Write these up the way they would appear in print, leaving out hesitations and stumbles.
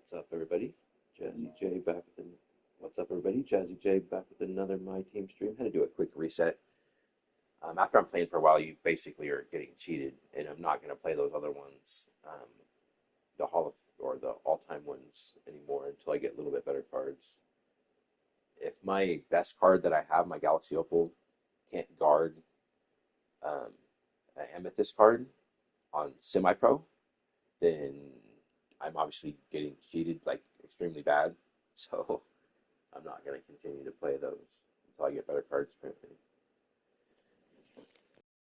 What's up, everybody? Jazzy-J back with What's up, everybody? Jazzy-J back with another My Team stream. Had to do a quick reset. After I'm playing for a while, you basically are getting cheated, and I'm not going to play those other ones, the all-time ones anymore until I get a little bit better cards. If my best card that I have, my Galaxy Opal, can't guard an Amethyst card on semi-pro, then I'm obviously getting cheated like extremely bad. So I'm not going to continue to play those until I get better cards, apparently.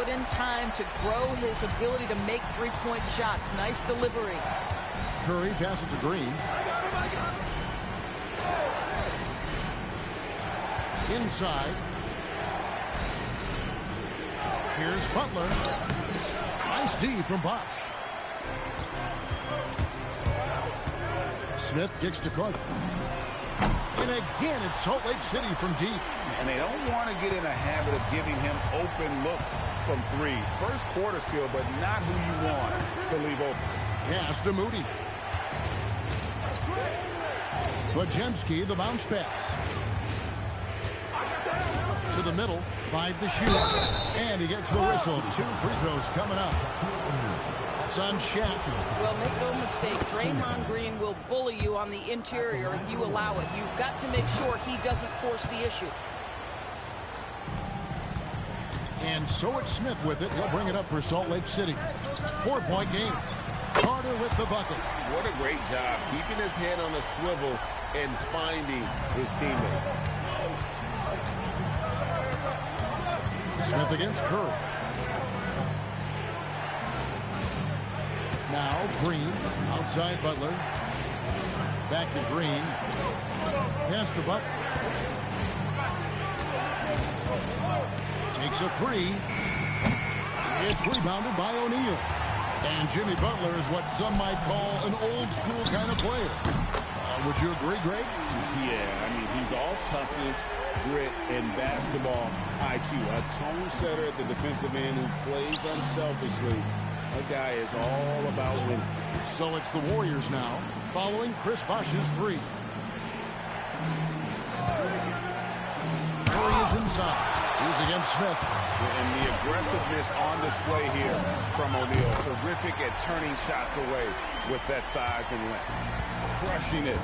Put in time to grow his ability to make three-point shots. Nice delivery. Curry passes to Green. Inside. Here's Butler. Nice D from Bosch. Smith kicks to Carter. And again, it's Salt Lake City from deep. And they don't want to get in a habit of giving him open looks from three. First quarter steal, but not who you want to leave open. Pass to Moody. Bajemski, the bounce pass. To the middle, 5 to shoot. And he gets the whistle. 2 free throws coming up. That's on Shaq. Well, make no mistake, Draymond Green will bully you on the interior if you allow it. You've got to make sure he doesn't force the issue. And so it's Smith with it. He'll bring it up for Salt Lake City. 4-point game. Carter with the bucket. What a great job keeping his head on a swivel and finding his teammate. Smith against Curry. Now Green outside Butler. Back to Green. Pass to Butler. Takes a three. It's rebounded by O'Neal. And Jimmy Butler is what some might call an old school kind of player. Would you agree, Greg? Yeah, I mean, he's all toughness, grit, and basketball IQ. A tone setter at the defensive end who plays unselfishly. That guy is all about winning. So it's the Warriors now, following Chris Bosh's three. Curry is inside. He's against Smith. And the aggressiveness on display here from O'Neal. Terrific at turning shots away with that size and length. Crushing it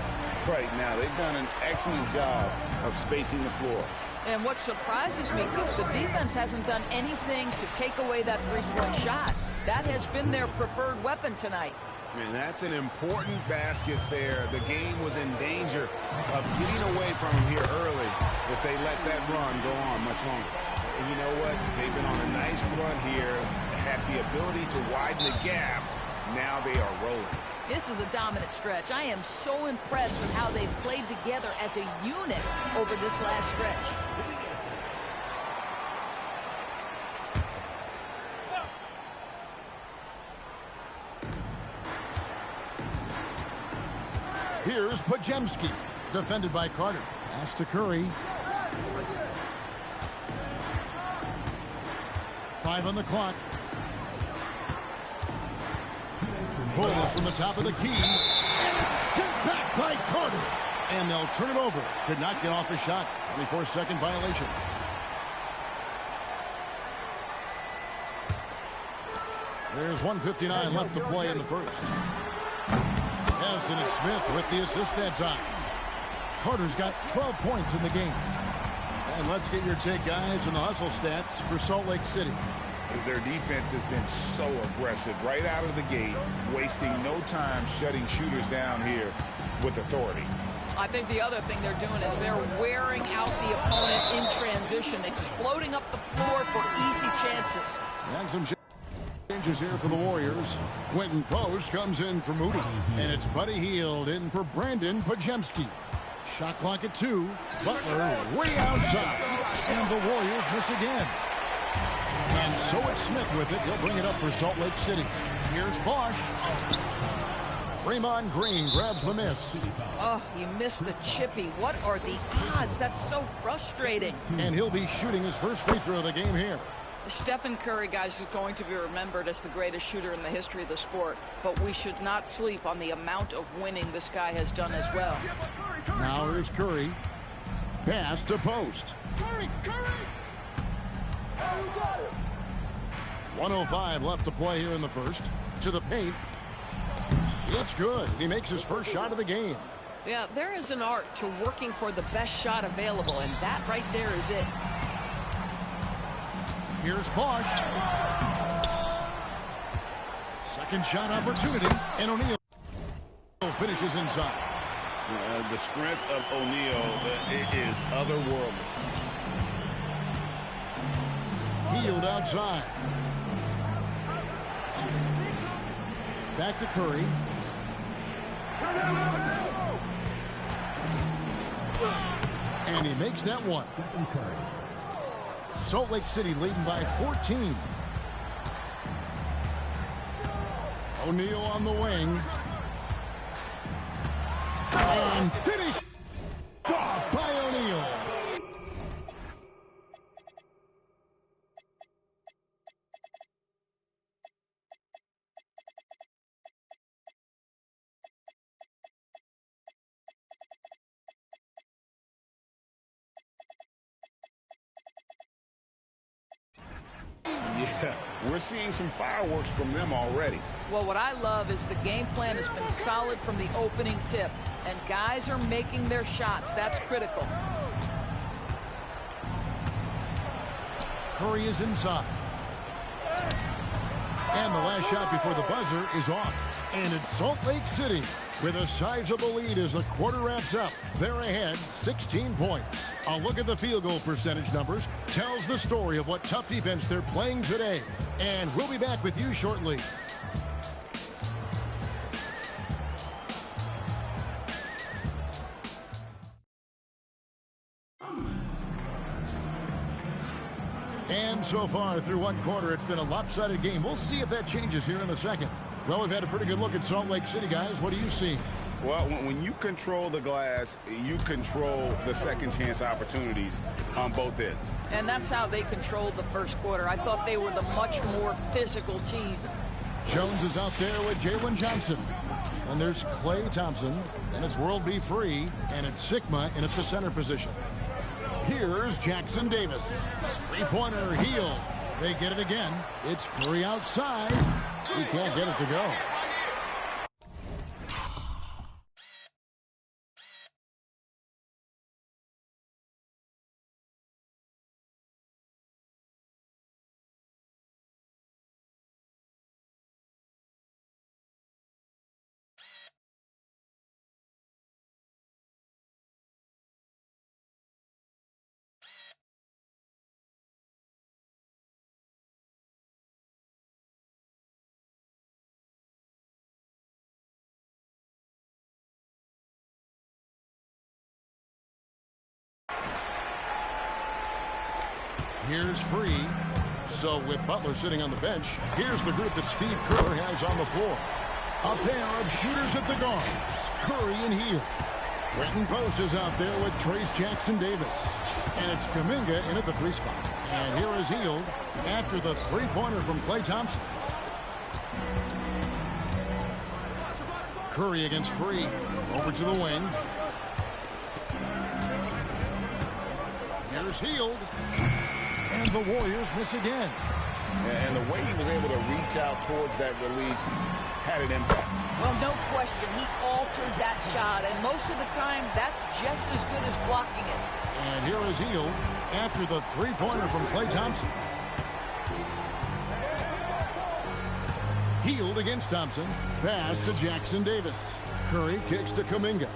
right now. They've done an excellent job of spacing the floor. And what surprises me is the defense hasn't done anything to take away that three-point shot. That has been their preferred weapon tonight. And that's an important basket there. The game was in danger of getting away from him here early if they let that run go on much longer. And you know what? They've been on a nice run here, had the ability to widen the gap. Now they are rolling. This is a dominant stretch. I am so impressed with how they've played together as a unit over this last stretch. Here's Bajemski, defended by Carter. Pass to Curry. 5 on the clock. Pulls from the top of the key. And it's sent back by Carter. And they'll turn it over. Could not get off the shot. 24-second violation. There's 1:59 left to play in the first. Yes, and it's Smith with the assist that time. Carter's got 12 points in the game. And let's get your take, guys, on the hustle stats for Salt Lake City. Their defense has been so aggressive right out of the gate, wasting no time shutting shooters down here with authority. I think the other thing they're doing is they're wearing out the opponent in transition, exploding up the floor for easy chances. And some changes here for the Warriors. Quentin Post comes in for Moody. And it's Buddy Hield in for Brandon Bajemski. Shot clock at 2. Butler way outside. And the Warriors miss again. And so it's Smith with it. He'll bring it up for Salt Lake City. Here's Bosch. Draymond Green grabs the miss. Oh, he missed the chippy. What are the odds? That's so frustrating. And he'll be shooting his first free throw of the game here. Stephen Curry, guys, is going to be remembered as the greatest shooter in the history of the sport, but we should not sleep on the amount of winning this guy has done as well. Now here's Curry. Pass to post. Curry! Oh, you got him. 1:05 left to play here in the first. To the paint. It's good. He makes his first shot of the game. Yeah, there is an art to working for the best shot available, and that right there is it. Here's Bosch. Second shot opportunity, and O'Neal finishes inside. The strength of O'Neal is otherworldly. Healed outside. Back to Curry. And he makes that one. Salt Lake City leading by 14. O'Neal on the wing. And finished off by O'Neal. Yeah, we're seeing some fireworks from them already. Well, what I love is the game plan has been solid from the opening tip, and guys are making their shots. That's critical. Curry is inside. And the last shot before the buzzer is off. And it's Salt Lake City with a sizable lead as the quarter wraps up. They're ahead 16 points. A look at the field goal percentage numbers tells the story of what tough defense they're playing today. And we'll be back with you shortly. And so far through one quarter, it's been a lopsided game. We'll see if that changes here in the second. Well, we've had a pretty good look at Salt Lake City, guys. What do you see? Well, when you control the glass, you control the second chance opportunities on both ends. And that's how they controlled the first quarter. I thought they were the much more physical team. Jones is out there with Jalen Johnson. And there's Clay Thompson. And it's World B. Free. And it's Sigma in at the center position. Here's Jackson Davis. Three-pointer heel. They get it again. It's Curry outside. He can't get it to go. Here's Free. So with Butler sitting on the bench, here's the group that Steve Kerr has on the floor. A pair of shooters at the guards, Curry and Hield. Quentin Post is out there with Trace Jackson Davis. And it's Kuminga in at the three spot. And here is Hield after the three-pointer from Klay Thompson. Curry against Free. Over to the wing. Here's Hield. And the Warriors miss again. And the way he was able to reach out towards that release had an impact. Well, no question. He altered that shot, and most of the time, that's just as good as blocking it. And here is Hield after the three-pointer from Klay Thompson. Hield against Thompson. Pass to Jackson Davis. Curry kicks to Kuminga.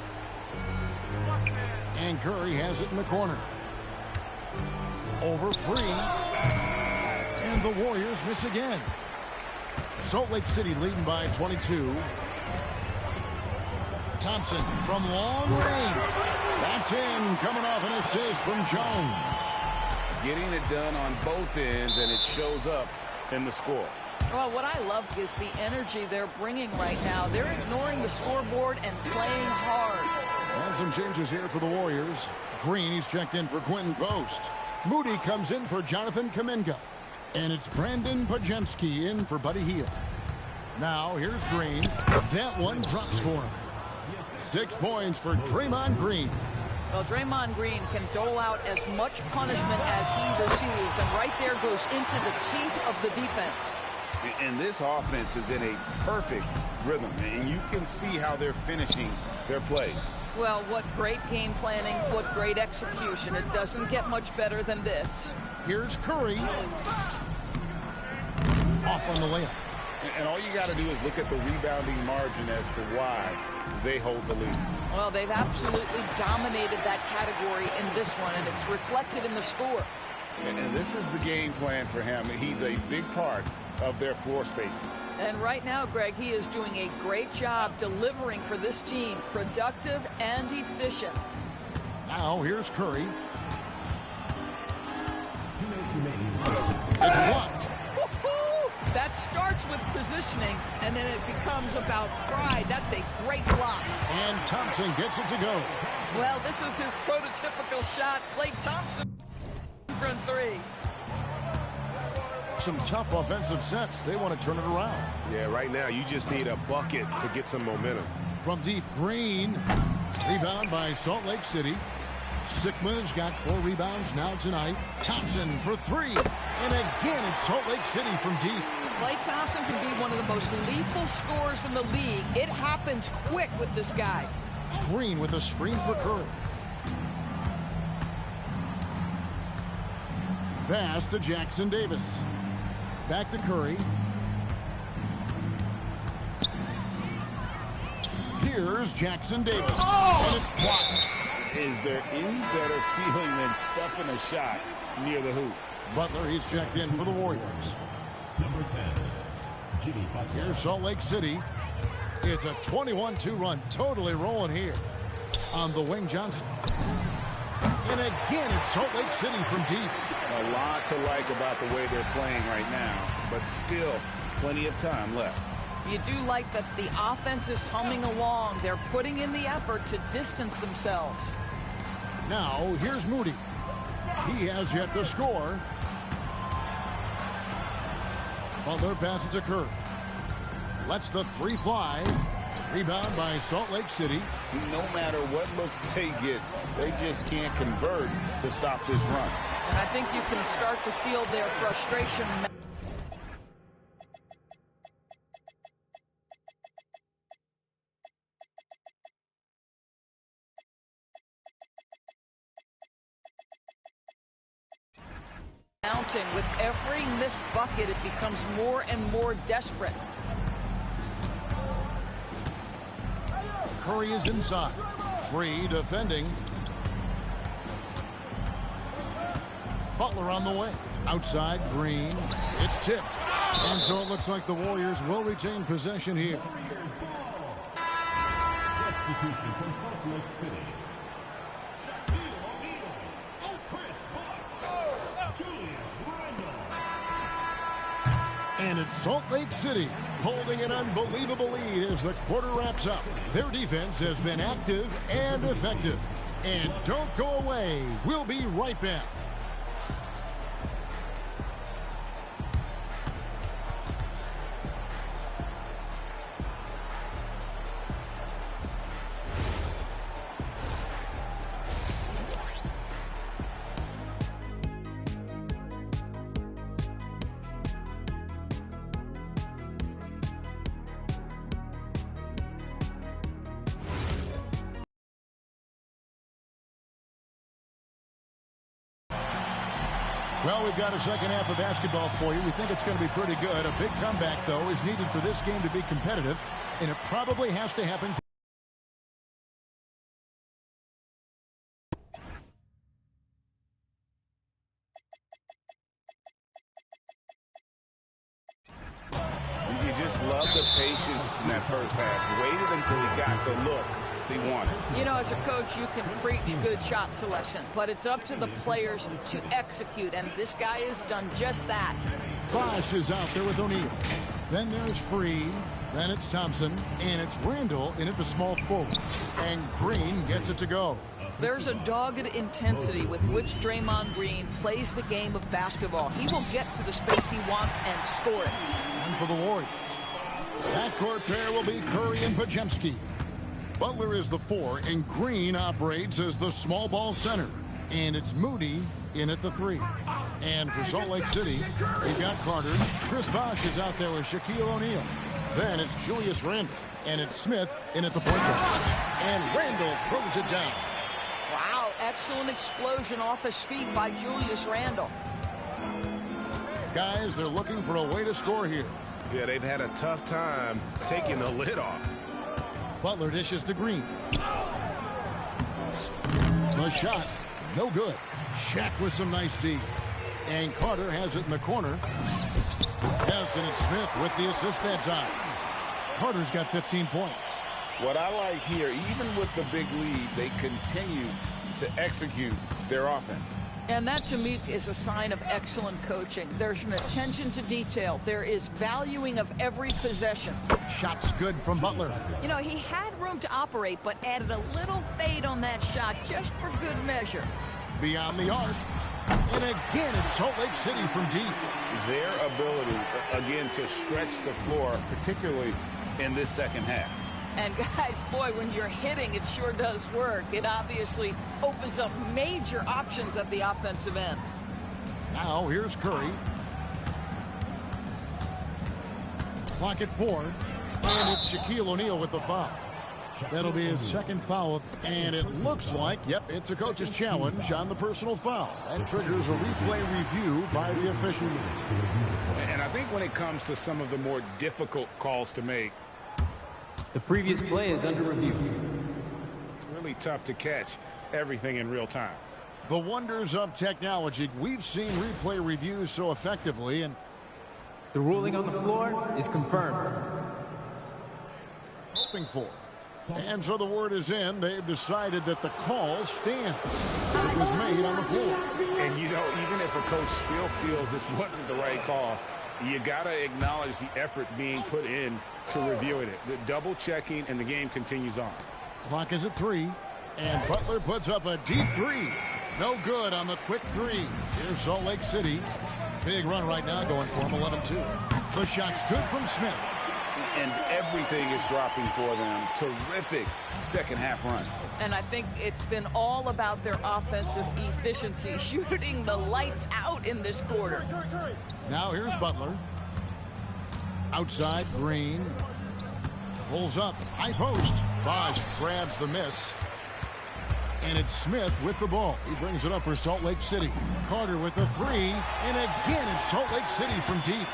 And Curry has it in the corner. Over Free. And the Warriors miss again. Salt Lake City leading by 22. Thompson from long range. That's in. Coming off an assist from Jones. Getting it done on both ends, and it shows up in the score. Well, what I love is the energy they're bringing right now. They're ignoring the scoreboard and playing hard. And some changes here for the Warriors. Green, he's checked in for Quentin Post. Moody comes in for Jonathan Kuminga. And it's Brandon Pajemski in for Buddy Hield. Now here's Green. That one drops for him. 6 points for Draymond Green. Well, Draymond Green can dole out as much punishment as he receives, and right there goes into the teeth of the defense. And this offense is in a perfect rhythm, and you can see how they're finishing their plays. Well, what great game planning, what great execution. It doesn't get much better than this. Here's Curry. Off on the layup. And all you got to do is look at the rebounding margin as to why they hold the lead. Well, they've absolutely dominated that category in this one, and it's reflected in the score. And this is the game plan for him. He's a big part of their floor spacing. And right now, Greg, he is doing a great job delivering for this team, productive and efficient. Now here's Curry. It's blocked. That starts with positioning, and then it becomes about pride. That's a great block. And Thompson gets it to go. Well, this is his prototypical shot. Klay Thompson from 3. Some tough offensive sets. They want to turn it around. Yeah, right now you just need a bucket to get some momentum. From deep, Green. Rebound by Salt Lake City. Sigma's got 4 rebounds now tonight. Thompson for 3. And again, it's Salt Lake City from deep. Klay Thompson can be one of the most lethal scorers in the league. It happens quick with this guy. Green with a screen for Curry. Pass to Jackson Davis. Back to Curry. Here's Jackson Davis. Oh! And it's blocked. Is there any better feeling than stuffing a shot near the hoop? Butler, he's checked in for the Warriors. Number 10, Jimmy Butler. Here's Salt Lake City. It's a 21-2 run. Totally rolling here. On the wing, Johnson. And again, it's Salt Lake City from deep. A lot to like about the way they're playing right now, but still plenty of time left. You do like that the offense is humming along. They're putting in the effort to distance themselves. Now, here's Moody. He has yet to score. Butler passes to Curry. Lets the 3 fly. Rebound by Salt Lake City. No matter what looks they get, they just can't convert to stop this run. And I think you can start to feel their frustration. Mounting with every missed bucket, it becomes more and more desperate. Curry is inside. Free defending. Butler on the way. Outside, Green. It's tipped. And so it looks like the Warriors will retain possession here. Substitution from Salt Lake City. And it's Salt Lake City holding an unbelievable lead as the quarter wraps up. Their defense has been active and effective. And don't go away. We'll be right back. Well, we've got a second half of basketball for you. We think it's going to be pretty good. A big comeback, though, is needed for this game to be competitive, and it probably has to happen. You just love the patience in that first half. Waited until he got the look he wanted. You know, as a coach, you can preach good shot selection, but it's up to the players to execute, and this guy has done just that. Bosh is out there with O'Neal. Then there's Free. Then it's Thompson. And it's Randall in at the small forward. And Green gets it to go. There's a dogged intensity with which Draymond Green plays the game of basketball. He will get to the space he wants and score it. And for the Warriors, backcourt pair will be Curry and Podziemski. Butler is the 4, and Green operates as the small ball center. And it's Moody in at the 3. And for Salt Lake City, we've got Carter. Chris Bosh is out there with Shaquille O'Neal. Then it's Julius Randle. And it's Smith in at the point guard. And Randle throws it down. Wow, excellent explosion off his feet by Julius Randle. Guys, they're looking for a way to score here. Yeah, they've had a tough time taking the lid off. Butler dishes to Green. The shot, no good. Shaq with some nice D. And Carter has it in the corner. Yes, and it's Smith with the assist that time. Carter's got 15 points. What I like here, even with the big lead, they continue to execute their offense. And that, to me, is a sign of excellent coaching. There's an attention to detail. There is valuing of every possession. Shot's good from Butler. You know, he had room to operate, but added a little fade on that shot just for good measure. Beyond the arc. And again, it's Salt Lake City from deep. Their ability, again, to stretch the floor, particularly in this second half. And guys, boy, when you're hitting, it sure does work. It obviously opens up major options at the offensive end. Now here's Curry. Clock at 4. And it's Shaquille O'Neal with the foul. That'll be his second foul. And it looks like, yep, it's a coach's challenge on the personal foul. That triggers a replay review by the official. And I think when it comes to some of the more difficult calls to make, the previous play is under review. It's really tough to catch everything in real time. The wonders of technology. We've seen replay reviews so effectively, and the ruling on the floor is confirmed. Hoping for. And so the word is in. They've decided that the call stands. It was made on the floor. And, you know, even if a coach still feels this wasn't the right call, you got to acknowledge the effort being put in to reviewing it. The double checking, and the game continues on. Clock is at 3. And Butler puts up a deep 3. No good on the quick 3. Here's Salt Lake City. Big run right now going for him, 11-2. The shot's good from Smith. And everything is dropping for them. Terrific second half run. And I think it's been all about their offensive efficiency, shooting the lights out in this quarter. Now here's Butler. Outside, Green. Pulls up, high post. Bosh grabs the miss. And it's Smith with the ball. He brings it up for Salt Lake City. Carter with the 3. And again, it's Salt Lake City from deep.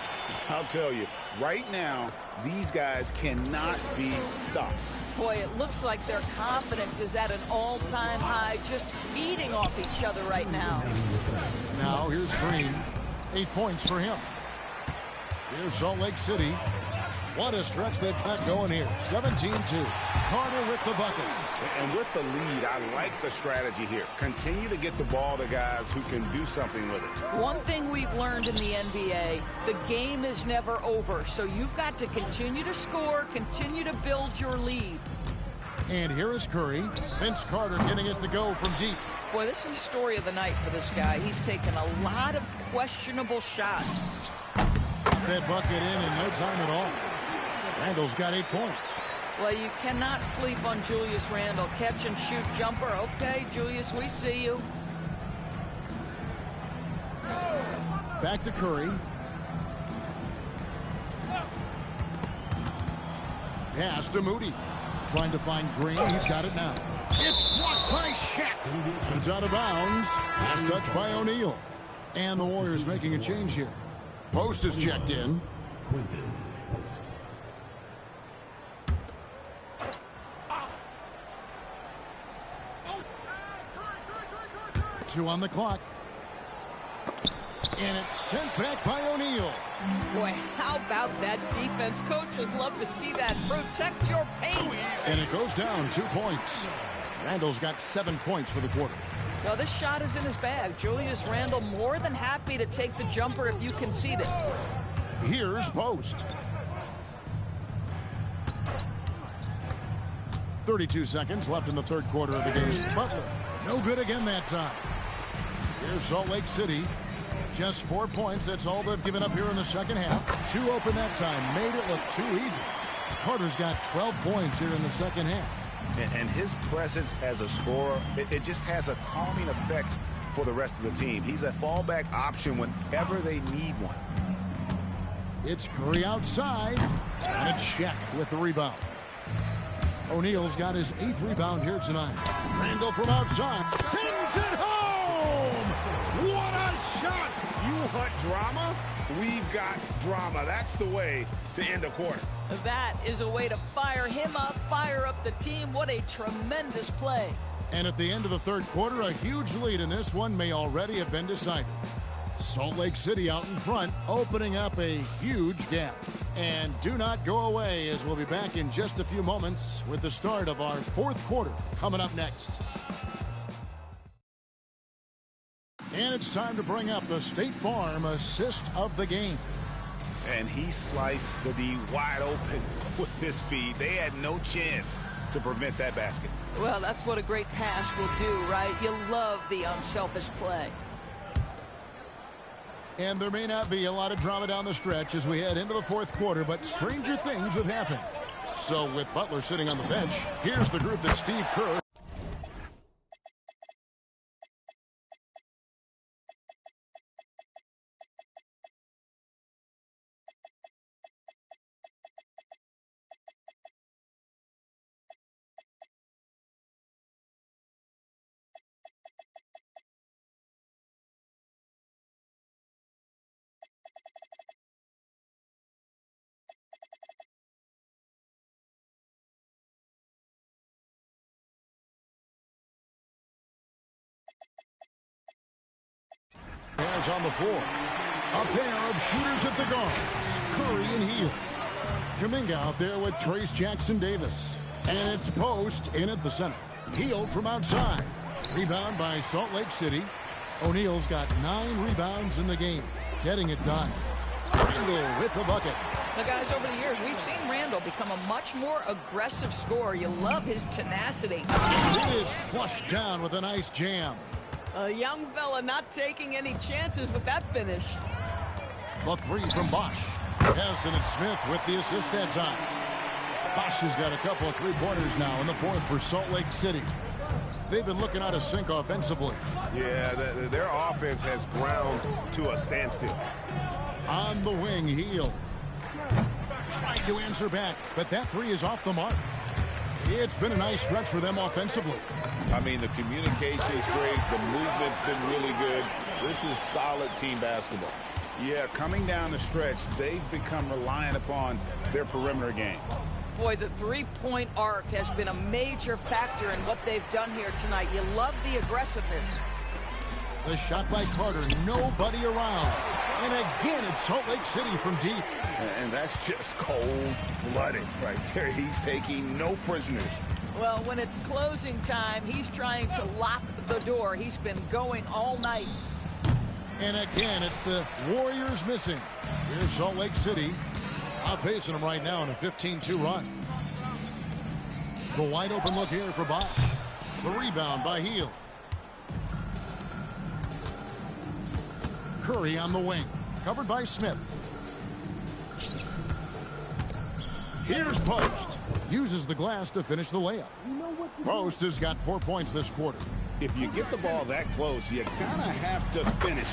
I'll tell you, right now, these guys cannot be stopped. Boy, it looks like their confidence is at an all-time high, just feeding off each other right now. Now here's Green. 8 points for him. Here's Salt Lake City. What a stretch they've got going here. 17-2. Carter with the bucket. And with the lead, I like the strategy here. Continue to get the ball to guys who can do something with it. One thing we've learned in the NBA, the game is never over. So you've got to continue to score, continue to build your lead. And here is Curry. Vince Carter getting it to go from deep. Boy, this is the story of the night for this guy. He's taken a lot of questionable shots. Got that bucket in no time at all. Randle's got 8 points. Well, you cannot sleep on Julius Randle. Catch and shoot jumper. Okay, Julius, we see you. Back to Curry. Pass to Moody. Trying to find Green. He's got it now. It's blocked by Shaq. It's out of bounds. Pass touch by O'Neal. And the Warriors making a change here. Post is checked in. Quinton Post. Two on the clock. And it's sent back by O'Neal. Boy, how about that defense? Coaches love to see that. Protect your paint. And it goes down 2 points. Randle's got 7 points for the quarter. Now, this shot is in his bag. Julius Randle more than happy to take the jumper if you concede it. Here's Post. 32 seconds left in the third quarter of the game. Butler, no good again that time. Here's Salt Lake City. Just 4 points. That's all they've given up here in the second half. 2 open that time. Made it look too easy. Carter's got 12 points here in the second half. And his presence as a scorer, it just has a calming effect for the rest of the team. He's a fallback option whenever they need one. It's Curry outside. And a check with the rebound. O'Neal's got his 8th rebound here tonight. Randall from outside. Sends it home! What a shot! You want drama? We've got drama. That's the way to end a quarter. That is a way to fire him up, fire up the team. What a tremendous play. And at the end of the third quarter, a huge lead in this one may already have been decided. Salt Lake City out in front, opening up a huge gap. And do not go away, as we'll be back in just a few moments with the start of our fourth quarter coming up next. And it's time to bring up the State Farm assist of the game. And he sliced the D wide open with his feet. They had no chance to prevent that basket. Well, that's what a great pass will do, right? You love the unselfish play. And there may not be a lot of drama down the stretch as we head into the fourth quarter, but stranger things have happened. So with Butler sitting on the bench, here's the group that Steve Kerr has on the floor. A pair of shooters at the guards, Curry and Hield. Kuminga out there with Trace Jackson-Davis. And it's Post in at the center. Hield from outside. Rebound by Salt Lake City. O'Neal's got 9 rebounds in the game. Getting it done. Randall with the bucket. Now, guys, over the years, we've seen Randall become a much more aggressive scorer. You love his tenacity. It is flushed down with a nice jam. A young fella not taking any chances with that finish. The 3 from Bosch. Hassan and Smith with the assist that time. Bosch has got a couple of 3-pointers now in the fourth for Salt Lake City. They've been looking out of sync offensively. Yeah, their offense has ground to a standstill. On the wing, Hield. Tried to answer back, but that 3 is off the mark. It's been a nice stretch for them offensively. I mean, the communication's great. The movement's been really good. This is solid team basketball. Yeah, coming down the stretch, they've become reliant upon their perimeter game. Boy, the three-point arc has been a major factor in what they've done here tonight. You love the aggressiveness. The shot by Carter, nobody around. And again, it's Salt Lake City from deep. And that's just cold-blooded right there. He's taking no prisoners. Well, when it's closing time, he's trying to lock the door. He's been going all night. And again, it's the Warriors missing. Here's Salt Lake City outpacing them right now in a 15-2 run. The wide open look here for Bosch. The rebound by Hield. Curry on the wing, covered by Smith. Here's Post. Uses the glass to finish the layup. Post has got 4 points this quarter. If you get the ball that close, you kind of have to finish.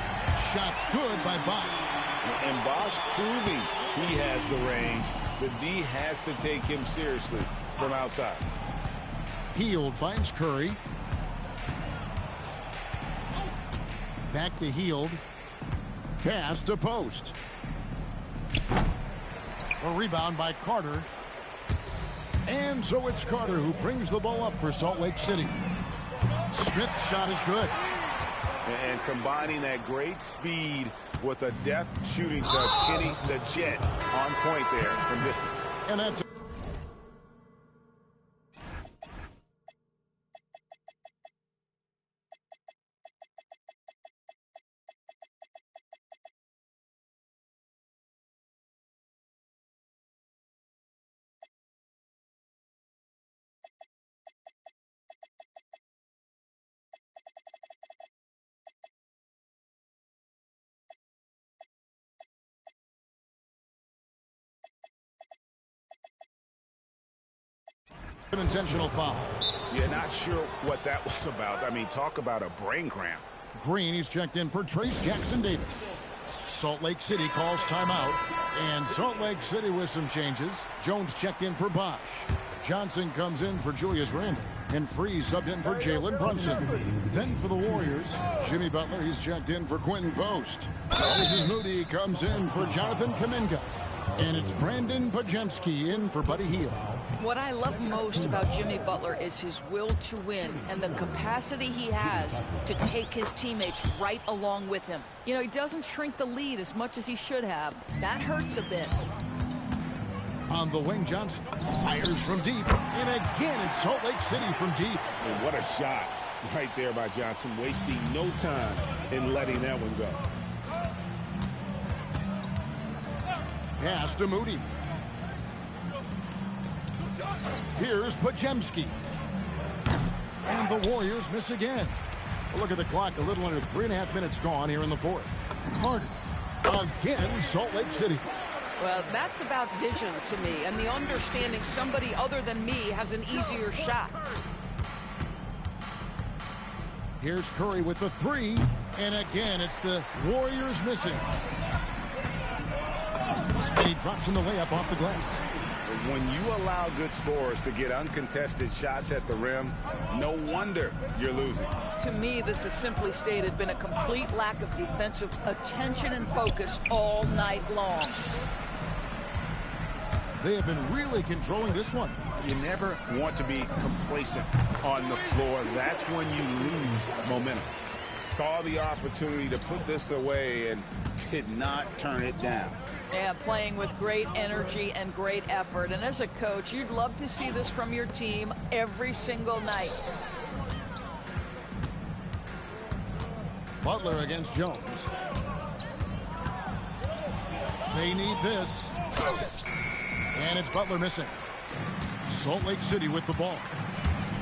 Shots good by Bosch. And Bosch proving he has the range. The D has to take him seriously from outside. Hield finds Curry. Back to Hield. Pass to Post. A rebound by Carter. And so it's Carter who brings the ball up for Salt Lake City. Smith's shot is good. And combining that great speed with a deft shooting touch, Kenny, the Jet on point there from distance. And that's An intentional foul. Yeah, not sure what that was about. I mean, talk about a brain cramp. Green, he's checked in for Trace Jackson-Davis. Salt Lake City calls timeout. And Salt Lake City with some changes. Jones checked in for Bosch. Johnson comes in for Julius Randle. And Freeze subbed in for Jalen Brunson. Then for the Warriors, Jimmy Butler, he's checked in for Quentin Post. Moses Moody comes in for Jonathan Kuminga. And it's Brandon Pajemski in for Buddy Hield. What I love most about Jimmy Butler is his will to win and the capacity he has to take his teammates right along with him. You know, he doesn't shrink the lead as much as he should have. That hurts a bit. On the wing, Johnson fires from deep. And again, it's Salt Lake City from deep. And what a shot right there by Johnson, wasting no time in letting that one go. Pass to Moody. Here's Pajemski. And the Warriors miss again. Look at the clock, a little under 3.5 minutes gone here in the fourth. Harden. Again, Salt Lake City. Well, that's about vision to me and the understanding somebody other than me has an easier shot. Here's Curry with the three. And again, it's the Warriors missing. And he drops in the layup off the glass. When you allow good scorers to get uncontested shots at the rim, no wonder you're losing. To me, this has simply stated been a complete lack of defensive attention and focus all night long. They have been really controlling this one. You never want to be complacent on the floor. That's when you lose momentum. Saw the opportunity to put this away and did not turn it down. Yeah, playing with great energy and great effort. And as a coach, you'd love to see this from your team every single night. Butler against Jones. They need this. And it's Butler missing. Salt Lake City with the ball.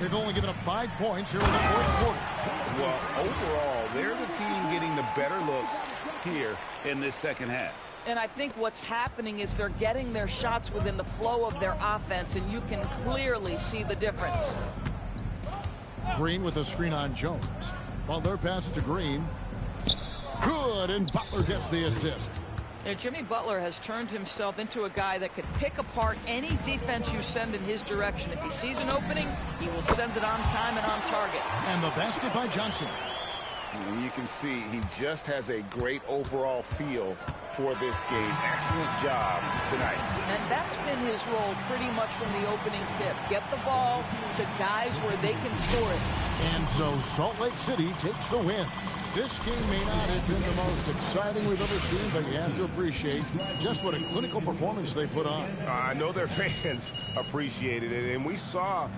They've only given up 5 points here in the fourth quarter. Well, overall, they're the team getting the better looks here in this second half. And I think what's happening is they're getting their shots within the flow of their offense, and you can clearly see the difference. Green with a screen on Jones. Butler passes to Green. Good, and Butler gets the assist. And Jimmy Butler has turned himself into a guy that could pick apart any defense you send in his direction. If he sees an opening, he will send it on time and on target. And the basket by Johnson. And you can see he just has a great overall feel for this game. Excellent job tonight. And that's been his role pretty much from the opening tip. Get the ball to guys where they can score it. And so Salt Lake City takes the win. This game may not have been the most exciting we've ever seen, but you have to appreciate just what a clinical performance they put on. I know their fans appreciated it, and we saw